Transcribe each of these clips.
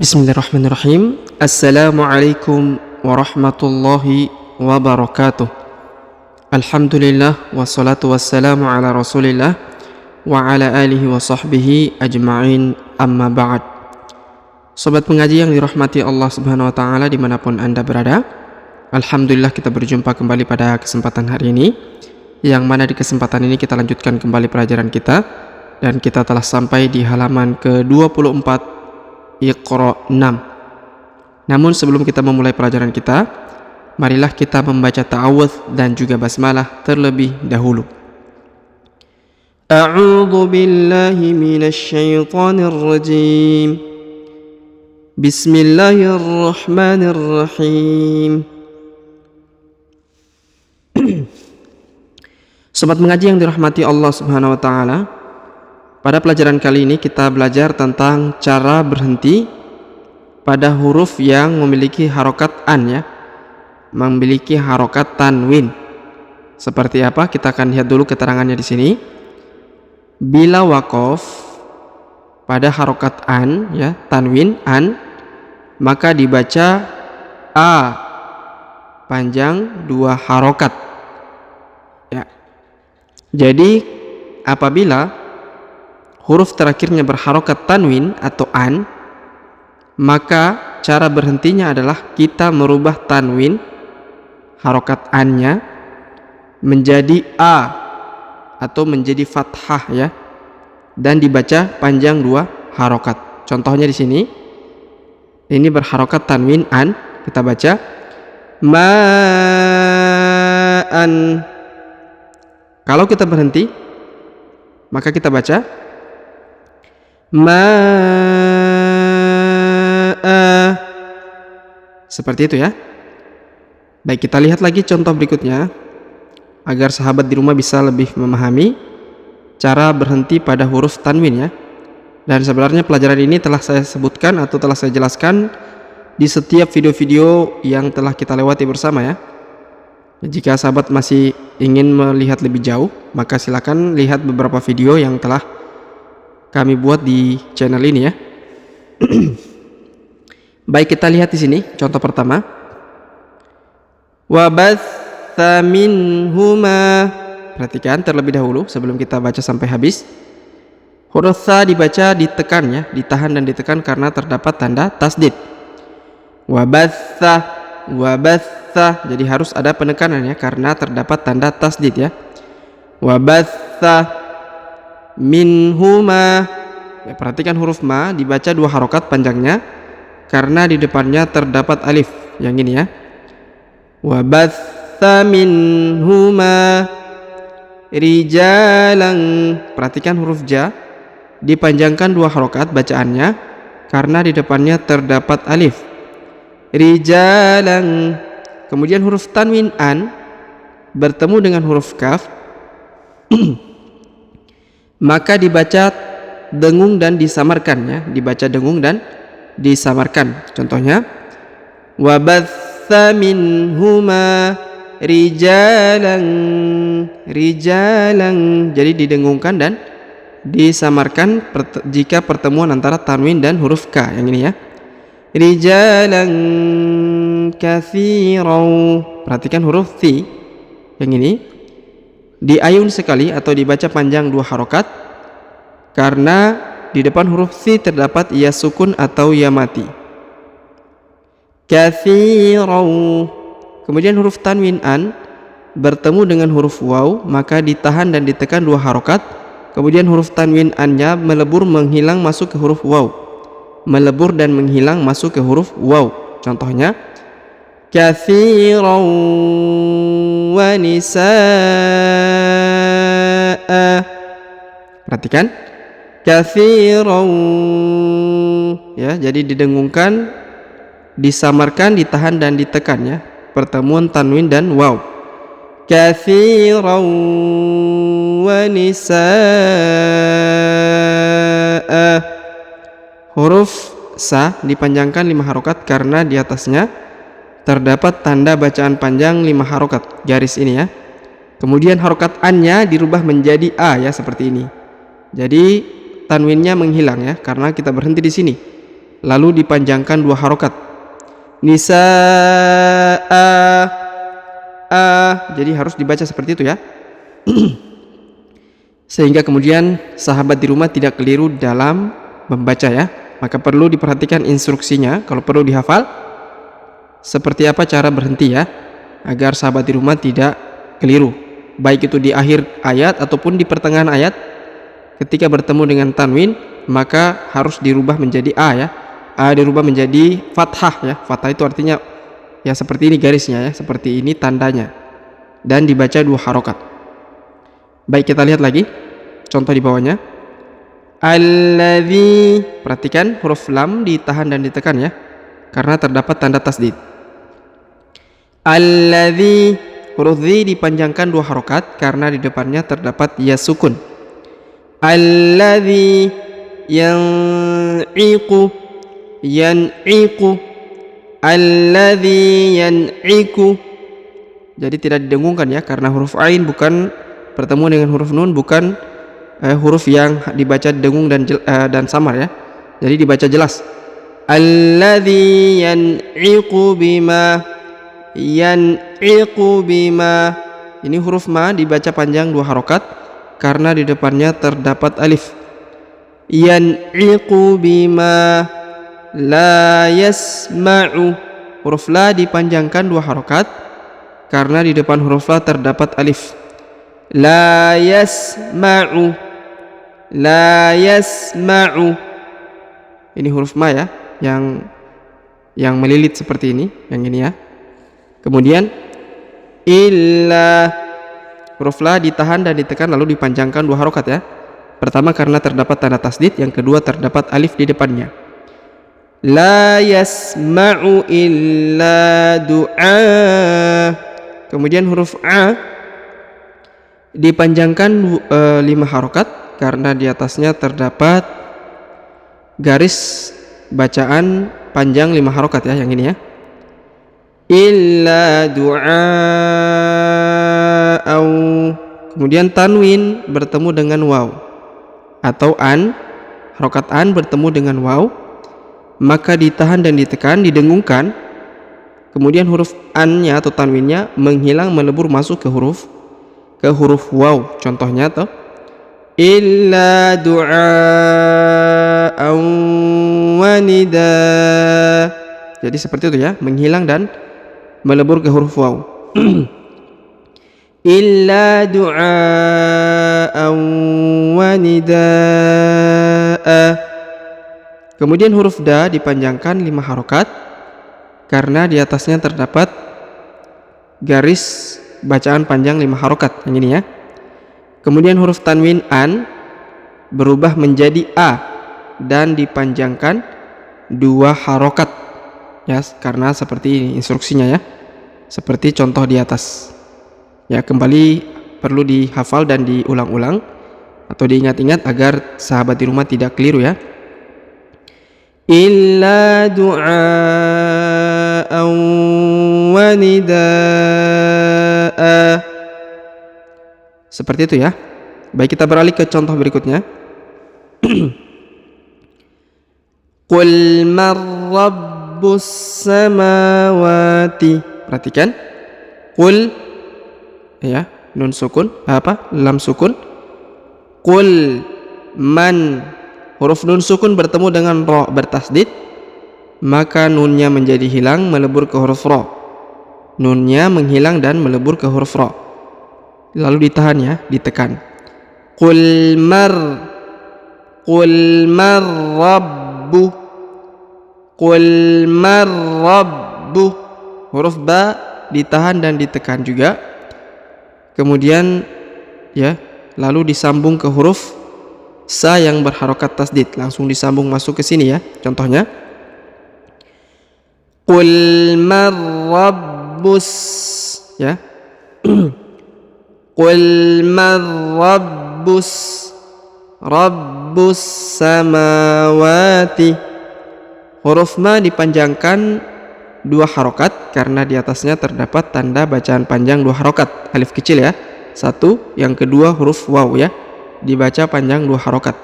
Bismillahirrahmanirrahim. Assalamualaikum warahmatullahi wabarakatuh. Alhamdulillah wassalatu wassalamu ala rasulillah wa ala alihi wa sahbihi ajma'in, amma ba'd. Sobat pengaji yang dirahmati Allah subhanahu wa ta'ala dimanapun anda berada, Alhamdulillah kita berjumpa kembali pada kesempatan hari ini, yang mana di kesempatan ini kita lanjutkan kembali pelajaran kita, dan kita telah sampai di halaman ke-24 Iqra 6. Namun sebelum kita memulai pelajaran kita, marilah kita membaca ta'awudz dan juga basmalah terlebih dahulu. A'udzu billahi minasy syaithanir rajim. Bismillahirrahmanirrahim. Sobat mengaji yang dirahmati Allah Subhanahu wa taala, pada pelajaran kali ini kita belajar tentang cara berhenti pada huruf yang memiliki harokat an, ya, memiliki harokat tanwin. Seperti apa? Kita akan lihat dulu keterangannya di sini. Bila wakof pada harokat an, ya, tanwin an, maka dibaca a panjang 2 harokat. Ya. Jadi apabila huruf terakhirnya berharokat tanwin atau an, maka cara berhentinya adalah kita merubah tanwin harokat annya menjadi a atau menjadi fathah, ya, dan dibaca panjang 2 harokat. Contohnya di sini, ini berharokat tanwin an, kita baca ma'an. Kalau kita berhenti, maka kita baca ma'a. Seperti itu, ya. Baik, kita lihat lagi contoh berikutnya agar sahabat di rumah bisa lebih memahami cara berhenti pada huruf tanwin, ya. Dan sebenarnya pelajaran ini telah saya sebutkan atau telah saya jelaskan di setiap video-video yang telah kita lewati bersama, ya. Jika sahabat masih ingin melihat lebih jauh, maka silakan lihat beberapa video yang telah kami buat di channel ini, ya. Baik, kita lihat di sini contoh pertama. Wabatha minhuma. Perhatikan terlebih dahulu sebelum kita baca sampai habis. Huruf tha dibaca ditekan, ya, ditahan dan ditekan karena terdapat tanda tasdid. Wabatha, wabatha. Jadi harus ada penekanan, ya, karena terdapat tanda tasdid, ya. Wabatha minhuma, ya, perhatikan huruf ma dibaca 2 harokat panjangnya karena di depannya terdapat alif, yang ini, ya. Wabatha minhuma rijalan. Perhatikan huruf ja dipanjangkan 2 harokat bacaannya karena di depannya terdapat alif, rijalan. Kemudian huruf tanwin an bertemu dengan huruf kaf maka dibaca dengung dan disamarkan, ya, dibaca dengung dan disamarkan. Contohnya wabatha minhuma rijalan, rijalan. Jadi didengungkan dan disamarkan jika pertemuan antara tanwin dan huruf ka, yang ini, ya. Rijalan katsiran. Perhatikan huruf thi, yang ini diayun sekali atau dibaca panjang 2 harokat karena di depan huruf thi terdapat ya sukun atau ya mati. Katsiran. Kemudian huruf tanwin an bertemu dengan huruf waw, maka ditahan dan ditekan 2 harokat. Kemudian huruf tanwin an-nya melebur menghilang masuk ke huruf waw, melebur dan menghilang masuk ke huruf waw. Contohnya katsiran wa nisaa. Perhatikan katsiran, ya, jadi didengungkan, disamarkan, ditahan dan ditekan, ya, pertemuan tanwin dan waw. Katsiran wa nisaa. Huruf sa dipanjangkan 5 harokat karena di atasnya terdapat tanda bacaan panjang 5 harokat, garis ini, ya. Kemudian harokat an-nya dirubah menjadi a, ya, seperti ini. Jadi tanwinnya menghilang, ya, karena kita berhenti di sini. lalu dipanjangkan 2 harokat. Nisaa, jadi harus dibaca seperti itu ya. Sehingga kemudian sahabat di rumah tidak keliru dalam membaca ya. Maka perlu diperhatikan instruksinya, kalau perlu dihafal seperti apa cara berhenti ya, agar sahabat di rumah tidak keliru, baik itu di akhir ayat ataupun di pertengahan ayat. Ketika bertemu dengan tanwin maka harus dirubah menjadi a ya, a dirubah menjadi fathah ya. Fathah itu artinya ya seperti ini garisnya ya, seperti ini tandanya, dan dibaca 2 harokat. Baik, kita lihat lagi contoh di bawahnya. Alladzi, perhatikan huruf lam ditahan dan ditekan ya, karena terdapat tanda tasdid. Alladzi, huruf dzi dipanjangkan 2 harokat karena di depannya terdapat ya sukun. Alladzi yan'iqu, yan'iqu, alladzi yan'iqu. Jadi tidak didengungkan ya, karena huruf ain bukan bertemu dengan huruf nun, bukan huruf yang dibaca dengung dan samar ya. Jadi dibaca jelas. Alladzi yan'iqu bima, yan'iqu bima. Ini huruf ma dibaca panjang 2 harokat karena di depannya terdapat alif. Yan'iqu bima la yasma'u. Huruf la dipanjangkan 2 harokat karena di depan huruf la terdapat alif. La yasma'u, la yasma'u. Ini huruf ma ya, yang melilit seperti ini, yang ini ya. Kemudian illa, huruf la ditahan dan ditekan lalu dipanjangkan 2 harokat ya. Pertama karena terdapat tanda tasdid, yang kedua terdapat alif di depannya. La yasma'u illa du'a. Kemudian huruf a dipanjangkan 5 harokat karena di atasnya terdapat garis bacaan panjang 5 harokat ya, yang ini ya. Illa du'a'au. Kemudian tanwin bertemu dengan waw atau an, harokat an bertemu dengan waw, maka ditahan dan ditekan, didengungkan. Kemudian huruf an-nya atau tanwinnya menghilang, melebur masuk ke huruf waw. Contohnya tuh illa du'a'an wa nida. Jadi seperti itu ya, menghilang dan melebur ke huruf waw. Illa du'a'an wa nida'a. Kemudian huruf da dipanjangkan 5 harokat karena di atasnya terdapat garis bacaan panjang 5 harokat, yang ini ya. Kemudian huruf tanwin an berubah menjadi a dan dipanjangkan 2 harokat ya, karena seperti ini instruksinya ya, seperti contoh di atas ya. Kembali perlu dihafal dan diulang-ulang atau diingat-ingat agar sahabat di rumah tidak keliru ya. Illa du'a'an wa nida'a. Seperti itu ya. Baik, kita beralih ke contoh berikutnya. Qul man rabbus samawati. Perhatikan. Qul ya, nun sukun, lam sukun. Qul man, huruf nun sukun bertemu dengan ro bertasdid, maka nunnya menjadi hilang, melebur ke huruf ro. Nunnya menghilang dan melebur ke huruf ro, lalu ditahan ya, ditekan. Qul mar rabbu, qul mar rabbu. Huruf ba ditahan dan ditekan juga. Kemudian ya, lalu disambung ke huruf sa yang berharokat tasdid, langsung disambung masuk ke sini ya. Contohnya qul man rabbus ya. Qul man rabbus samawati. Huruf ma dipanjangkan 2 harokat karena di atasnya terdapat tanda bacaan panjang 2 harokat, alif kecil ya, 1, yang kedua huruf waw ya, dibaca panjang 2 harokat.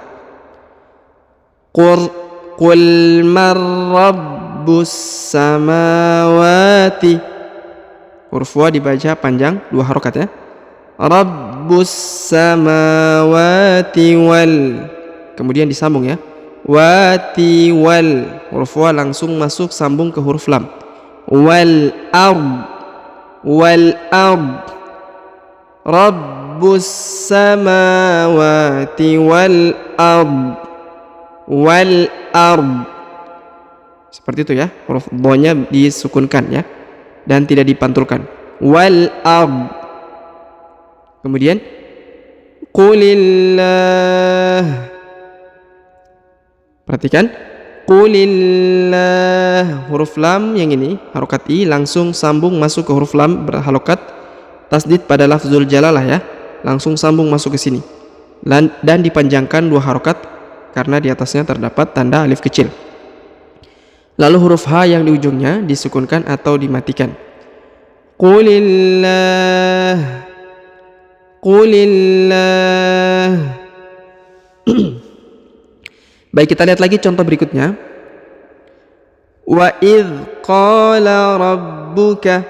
Qul man rabbus samawati. Huruf wa dibaca panjang 2 harokat ya. Rabbus samawati wal. Kemudian disambung ya. Wati wal. Huruf wa langsung masuk sambung ke huruf lam. Wal ard. Wal ard. Rabbus samawati wal ard. Wal ard. Seperti itu ya. Huruf do-nya disukunkan ya, dan tidak dipantulkan. Wal ard. Kemudian qulillah. Perhatikan, qulillah. Huruf lam yang ini harokat i langsung sambung masuk ke huruf lam berharokat tasdid pada lafzul jalalah ya, langsung sambung masuk ke sini dan dipanjangkan 2 harokat karena di atasnya terdapat tanda alif kecil. Lalu huruf h yang di ujungnya disukunkan atau dimatikan. Qulillah. Qulillah. Baik, kita lihat lagi contoh berikutnya. Wa idh qala rabbuka.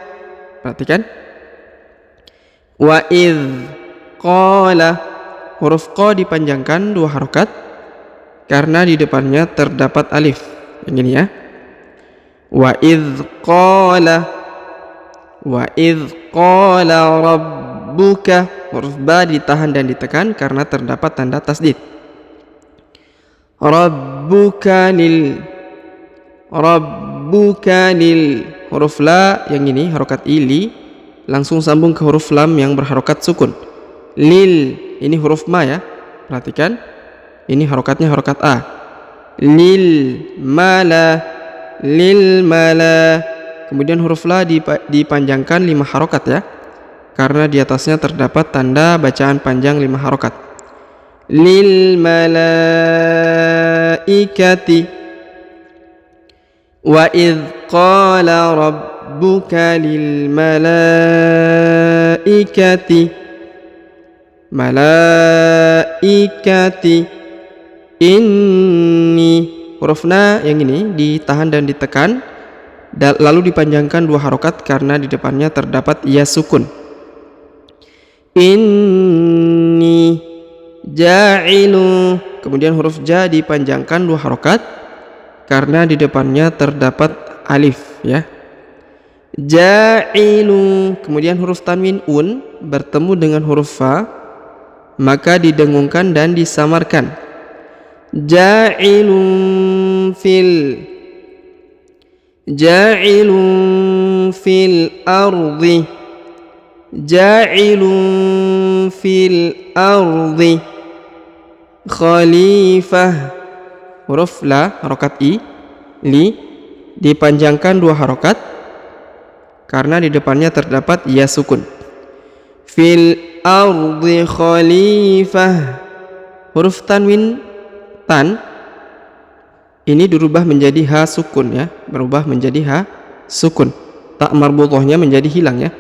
Perhatikan. Wa idh qala. Huruf qa dipanjangkan 2 harokat karena di depannya terdapat alif. Yang ini ya. Wa idh qala. Wa idh qala rabbuka. Huruf ba ditahan dan ditekan karena terdapat tanda tasdid. Rabbuka lil. Rabbuka lil. Huruf la yang ini harokat ili langsung sambung ke huruf lam yang berharokat sukun. Lil ini huruf ma ya. Perhatikan, ini harokatnya harokat a. Lil mala. Lil mala. Kemudian huruf la dipanjangkan 5 harokat ya, karena di atasnya terdapat tanda bacaan panjang 5 harokat. Lil malaikati. Wa idh qala rabbuka lil malaikati. Malaikati. Inni. Huruf na yang ini ditahan dan ditekan lalu dipanjangkan 2 harokat karena di depannya terdapat ya sukun. Inni ja'ilu. Kemudian huruf ja dipanjangkan 2 harokat karena di depannya terdapat alif ya. Ja'ilu. Kemudian huruf tanwin un bertemu dengan huruf fa maka didengungkan dan disamarkan. Ja'ilun fil. Ja'ilun fil ardi. Ja'ilun fil ardi khalifah. Huruf la harokat i li dipanjangkan 2 harokat karena di depannya terdapat ya sukun. Fil ardi khalifah. Huruf tanwin tan ini dirubah menjadi ha sukun ya, berubah menjadi ha sukun. Tak marbutohnya menjadi hilang ya.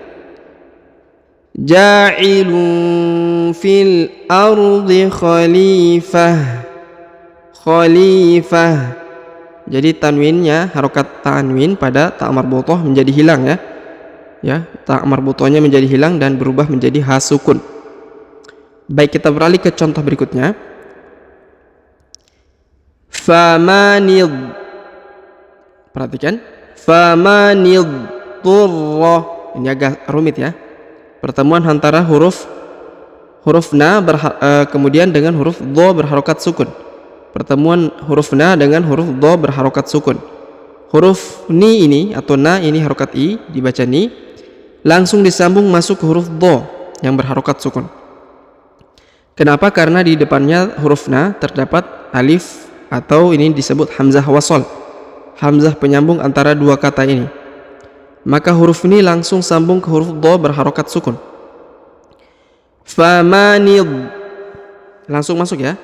Ja'ilun fil ardi khalifah. Khalifah. Jadi tanwinnya, harokat tanwin pada tak marbutoh menjadi hilang ya. Ya, tak marbutohnya menjadi hilang dan berubah menjadi ha sukun. Baik, kita beralih ke contoh berikutnya. Famanid. Perhatikan. Famanid turra. Ini agak rumit ya. Pertemuan antara huruf na kemudian dengan huruf dho berharokat sukun. Pertemuan huruf na dengan huruf dho berharokat sukun. Huruf ni ini atau na ini harokat i dibaca ni, langsung disambung masuk ke huruf dho yang berharokat sukun. Kenapa? Karena di depannya huruf na terdapat alif atau ini disebut hamzah wasol, hamzah penyambung antara 2 kata ini. Maka huruf ini langsung sambung ke huruf dho berharokat sukun. Famanid. Langsung masuk ya.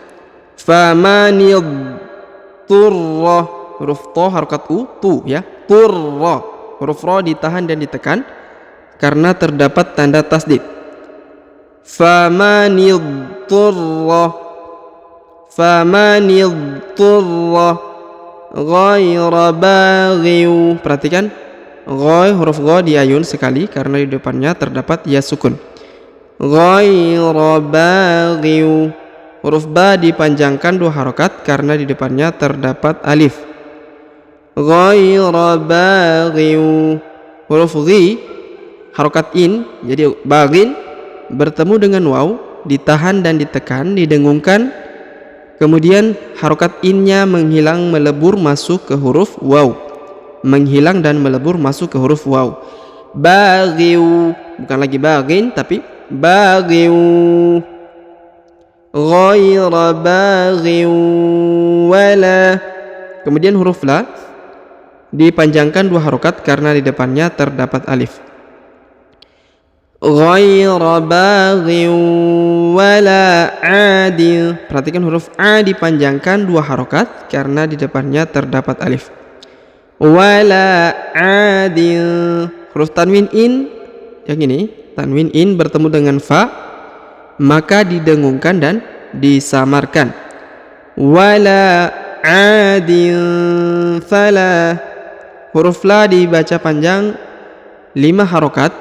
Famanid turra. Huruf to harokat u tu ya. Turra. Huruf ro ditahan dan ditekan karena terdapat tanda tasdid. Famanid turra. Famanid turra. Ghaira baghiw. Perhatikan huruf gha diayun sekali karena di depannya terdapat ya sukun. Ghaira baghiw. Huruf ba dipanjangkan 2 harokat karena di depannya terdapat alif. Ghaira baghiw. Huruf ghi harokat in, jadi baghin bertemu dengan waw, ditahan dan ditekan, didengungkan, kemudian harokat innya menghilang melebur masuk ke huruf waw, menghilang dan melebur masuk ke huruf waw. Baghiw, bukan lagi baghin tapi baghiw. Ghaira baghiw wala. Kemudian huruf la dipanjangkan 2 harokat karena di depannya terdapat alif. Ghaira baghiw wala adil. Perhatikan huruf a dipanjangkan 2 harokat karena di depannya terdapat alif. Wala adil. Huruf tanwin in yang ini, tanwin in bertemu dengan fa, maka didengungkan dan disamarkan. Wala adil fala. Huruf la dibaca panjang 5 harokat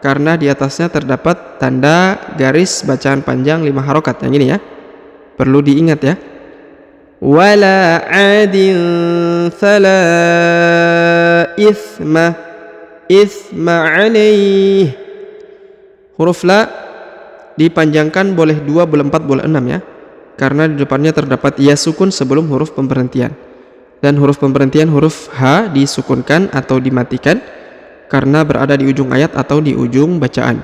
karena di atasnya terdapat tanda garis bacaan panjang 5 harokat. Yang ini ya, perlu diingat ya. Wala adin fala isma alaih. Huruf la dipanjangkan boleh 2, boleh 4, boleh 6 ya, karena di depannya terdapat ya sukun sebelum huruf pemberhentian. Dan huruf pemberhentian huruf H disukunkan atau dimatikan karena berada di ujung ayat atau di ujung bacaan.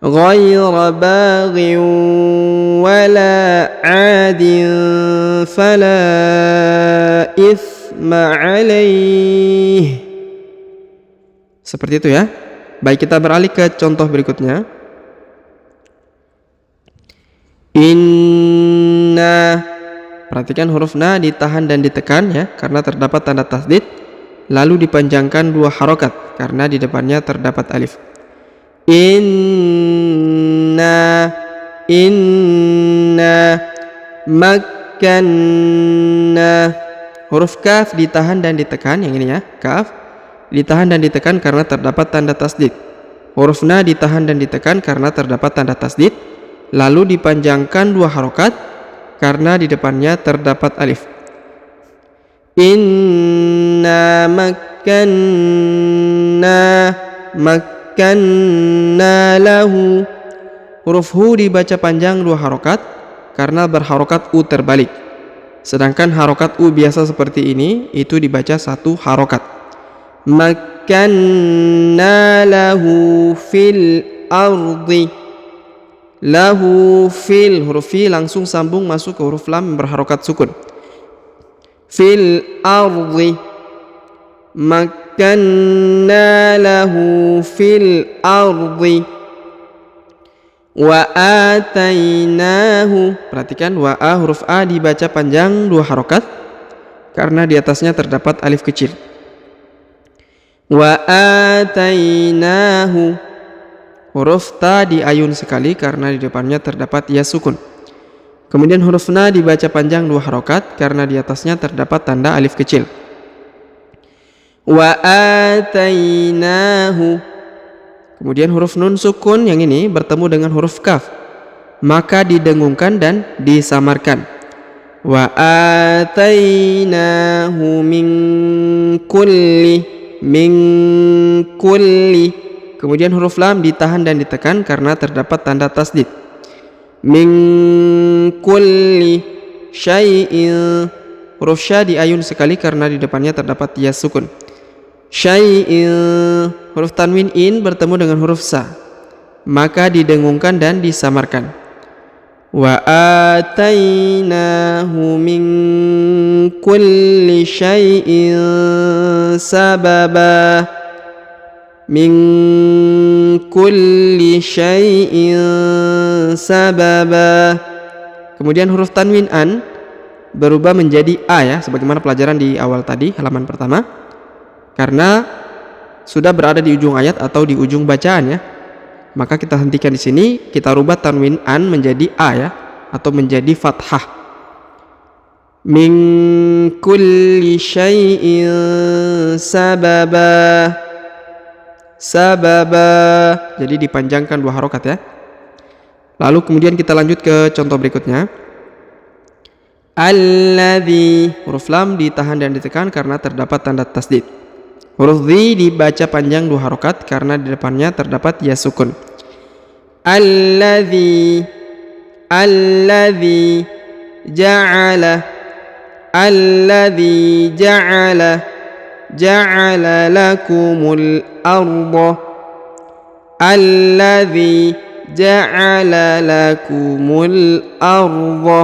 Ghaira baghiw wala adin fala isma alaih. Seperti itu ya. Baik, kita beralih ke contoh berikutnya. Inna. Perhatikan huruf na ditahan dan ditekan ya karena terdapat tanda tasdid, lalu dipanjangkan 2 harokat karena di depannya terdapat alif. Inna makkanna. Huruf kaf ditahan dan ditekan, yang ini ya, kaf ditahan dan ditekan karena terdapat tanda tasdid. Huruf na ditahan dan ditekan karena terdapat tanda tasdid, lalu dipanjangkan 2 harokat karena di depannya terdapat alif. Inna makkanna lahu. Huruf hu dibaca panjang 2 harokat karena berharokat u terbalik. Sedangkan harokat u biasa seperti ini itu dibaca 1 harokat. Makkanna lahu fil ardi. Lahu fil, huruf fi langsung sambung masuk ke huruf lam berharokat sukun. Fil ardi. Makkanna lahu fil ardi. Wa atainahu. Perhatikan wa a, huruf a dibaca panjang 2 harokat karena di atasnya terdapat alif kecil. Wa atainahu. Huruf ta diayun sekali karena di depannya terdapat ya sukun. Kemudian huruf na dibaca panjang 2 harokat karena di atasnya terdapat tanda alif kecil. Wa atainahu. Kemudian huruf nun sukun yang ini bertemu dengan huruf kaf, maka didengungkan dan disamarkan. Wa atainahu min kulli. Kemudian huruf lam ditahan dan ditekan karena terdapat tanda tasdid. Min kulli syai'in. Huruf sya diayun sekali karena di depannya terdapat ya sukun. Syai'in. Huruf tanwin in bertemu dengan huruf sa, maka didengungkan dan disamarkan. Wa atainahu min kulli syai'in sababa. Min kulli syai'in sababa. Kemudian huruf tanwin an berubah menjadi a ya, sebagaimana pelajaran di awal tadi halaman pertama, karena sudah berada di ujung ayat atau di ujung bacaan ya. Maka kita hentikan di sini, kita rubah tanwin an menjadi a ya, atau menjadi fathah. min kulli syai'in sababa. Sababa. Jadi dipanjangkan 2 harokat ya. Lalu kemudian kita lanjut ke contoh berikutnya. Alladzi, huruf lam ditahan dan ditekan karena terdapat tanda tasdid. Huruf dhi dibaca panjang 2 harokat karena di depannya terdapat ya sukun. Alladzi ja'ala lakumul arda. Alladzi ja'ala lakumul arda.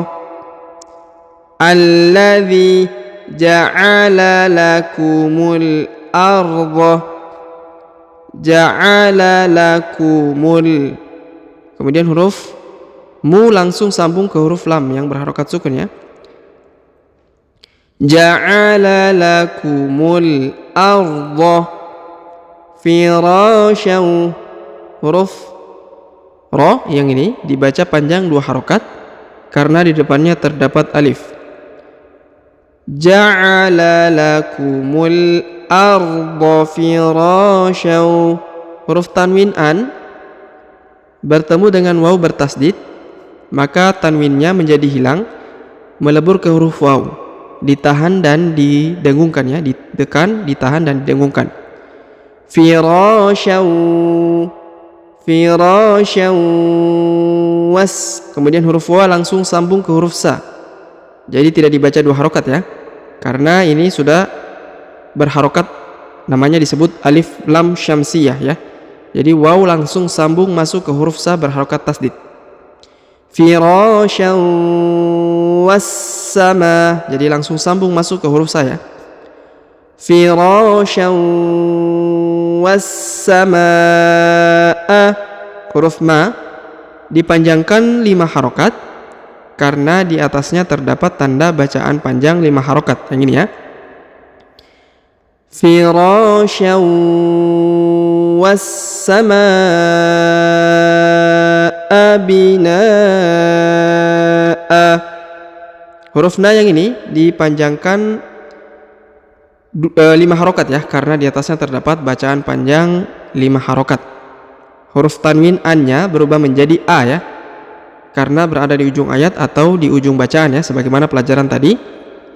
Alladzi ja'ala lakumul arda. Ja'ala lakumul. Kemudian huruf mu langsung sambung ke huruf lam yang berharokat sukun ya. Ja'ala lakumul arda firasyan. Huruf ro yang ini dibaca panjang 2 harokat karena di depannya terdapat alif. Ja'ala lakumul arda firasyan. Huruf tanwin an bertemu dengan waw bertasdid, maka tanwinnya menjadi hilang, melebur ke huruf waw, ditahan dan didengungkan ya, ditekan, ditahan dan didengungkan. Firasyan was. Kemudian huruf wa langsung sambung ke huruf sa. Jadi tidak dibaca 2 harokat ya, karena ini sudah berharokat, namanya disebut alif lam syamsiyah ya. Jadi waw langsung sambung masuk ke huruf sa berharokat tasdid. Firasyan was-sama. Jadi langsung sambung masuk ke huruf sa ya. Firasyan was-samaa. Huruf ma dipanjangkan 5 harokat karena di atasnya terdapat tanda bacaan panjang 5 harokat. Yang ini ya. Firasyan was-samaa binaa. Huruf na yang ini dipanjangkan 5 harokat ya, karena di atasnya terdapat bacaan panjang 5 harokat. Huruf tanwin an-nya berubah menjadi a ya, karena berada di ujung ayat atau di ujung bacaan ya, sebagaimana pelajaran tadi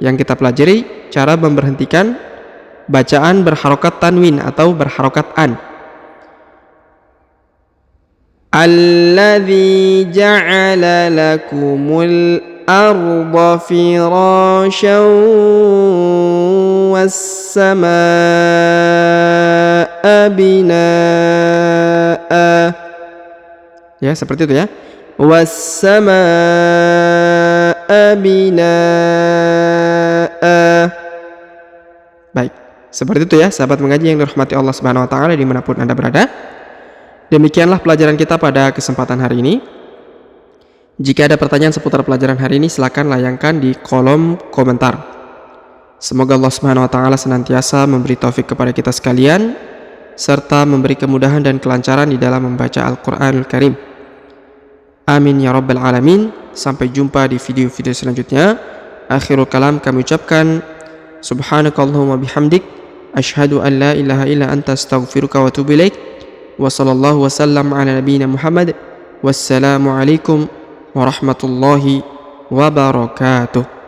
yang kita pelajari cara memberhentikan bacaan berharokat tanwin atau berharokat an. Alladzi ja'ala lakumul arda firasyan was-samaa binaa. Ya, seperti itu ya. Was-samaa binaa. Baik, seperti itu ya sahabat mengaji yang dirahmati Allah Subhanahu wa taala dimanapun Anda berada. Demikianlah pelajaran kita pada kesempatan hari ini. Jika ada pertanyaan seputar pelajaran hari ini, silakan layangkan di kolom komentar. Semoga Allah Subhanahu wa taala senantiasa memberi taufik kepada kita sekalian serta memberi kemudahan dan kelancaran di dalam membaca Al-Qur'anul Karim. Amin ya rabbal alamin. Sampai jumpa di video-video selanjutnya. Akhirul kalam kami ucapkan subhanakallahumma bihamdik asyhadu an la ilaha illa anta astaghfiruka wa atubu ilaik. Wa sallallahu wasallam ala nabiyyina Muhammad. Wassalamu alaikum warahmatullahi wabarakatuh.